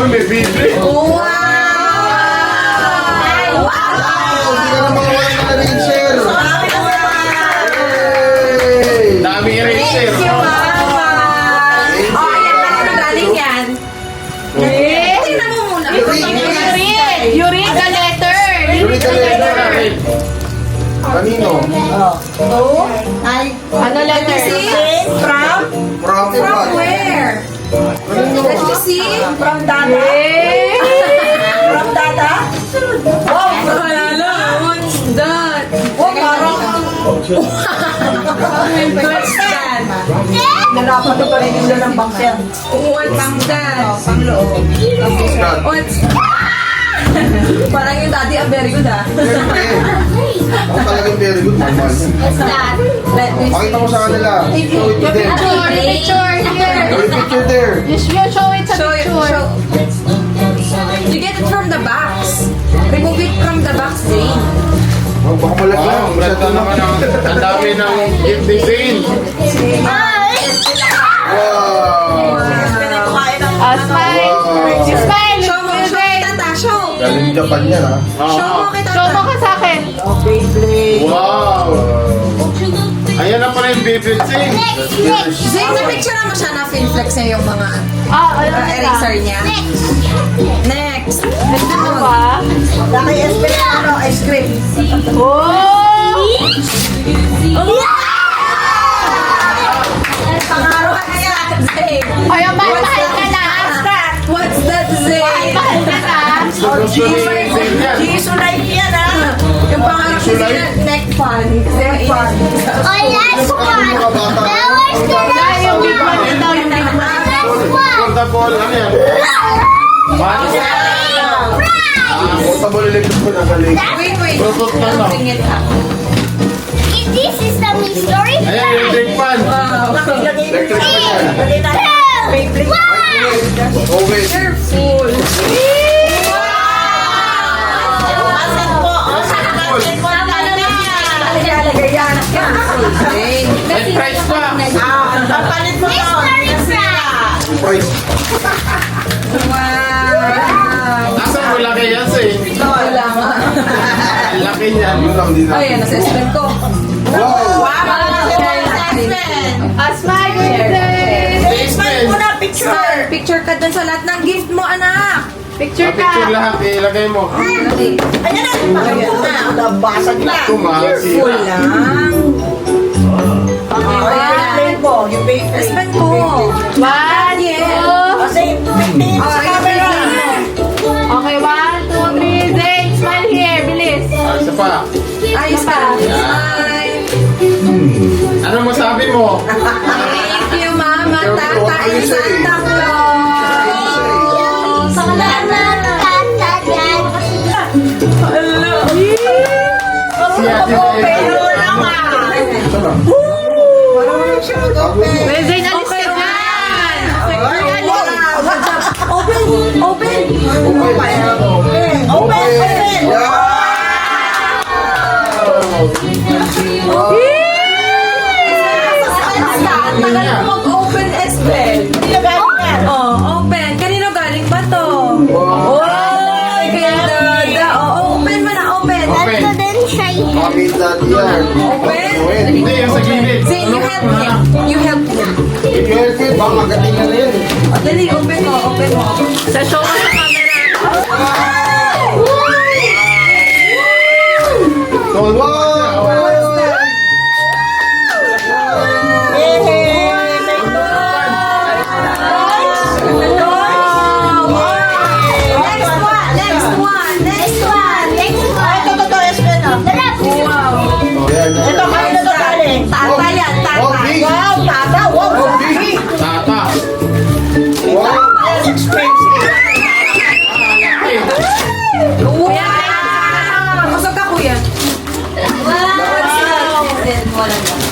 may bibli. Wow! Hindi ka na makawalan ng eraser. Dami eraser. Thank you, Mama! Oh, ayan na ano galing yan. Tingnan mo muna. You read the letter. Read the letter. Kanino? Oh, Ano letter? from From what? where? Let me see. From Dada. From Dada? Oh, what's that? Oh, parang... What's that? Nalapat pa rin yung ng bangkel. What's that? Pangloob. What's that? What's... Parang yung daddy, very good ah. Siyempre. Ako talagang very good, normal. What's that? Let me see. Pakita mo sa kanila. Show it to them. Picture here. Show the picture there. You show it sa Show it, picture. show. You get it from the box. Remove it from the box, Zane. Oh, baka malaki Wow, lang. ang ganda naman ang dami ng gift design. Wow. Smile. You smile. Show mo, show kita ta, show. Galing Japan yan, ha? Show mo kita Show mo ta. ka sa akin. Wow. Ayan na pala yung bibli design. Zane, na-picture mo siya na finflex niya yung mga Ano eraser niya. Next. Ano ba? Ice cream. Oh! Pangaro ka kaya, Zane. Ay, mahal ka na. What's that, Zane? Mahal ka na. Gusto ni Zane yan. Yung pangaro ko sila, neck fan. Neck fan. Mga bata. Dahil yung big one ito, yung big one. Portable, ano yan? Paano? Portable electric ko na galing. Wait. Tutot na lang. Sing it up. This is the me story. Ayan, electric fan. Electric pa yan. Oh, wait. Careful. May price pa. Price. Wow. Asa mo laki yan, Zane? Wala nga. Ang laki niyan. Yun lang din. Ay, nasa S-pen ko. Wow. Smile with Basement. Picture ka dun sa lahat ng gift mo, anak. Picture Picture ka. lahat, ilagay mo. Tumasi. Full lang. S-pen ko. 1, 2. Okay, 1, 2, 3. Zane, smile here. Bilis. Isa pa. Ayos ka. Smile. Ano masabi mo? Thank you, Mama, Tata, and Santa Claus. Si Ate Well, Zane, alis ka dyan. Open. Tagal mo mag-open, S-pen. Oh, open. Kanino galing ba to? Oy, kaya dada. Oh, open mo na, open. Open. Kapit natin yan. Open. Hindi, yung sa gilid. Zane, you help him. You help him. If you help it, baka magaling na rin. Dali, open mo, open mo. Sa show mo sa camera. Wow!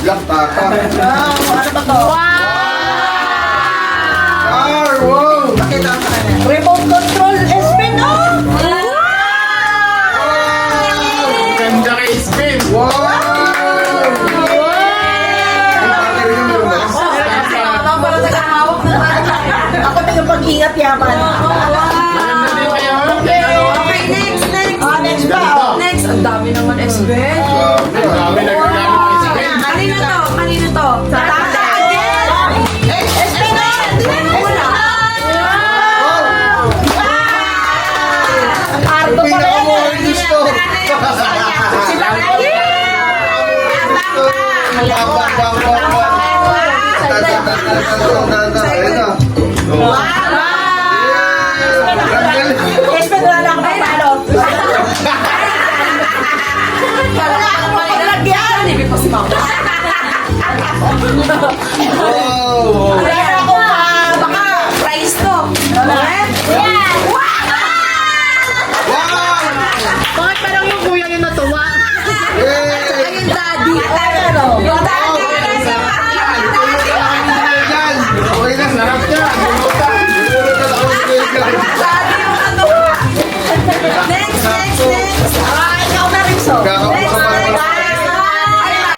Black Tata. Ano ba to? Car, wow! Remote control S-Pen, oh! Ganda kay Spin. Wow! Battery na meron ba? Parang nakahawak na. Ako tagapag-ingat yaman. Wow! naman, Esbel. Ang dami nagkakano kay Esbel. Kanino to? Kanino to? Sa tata again! Wala. Ang pinaka-more gusto. Si Bakay. Espen, wala na ako papalo. Wala akong paglagyan. Ibig pa si Mama. Wow!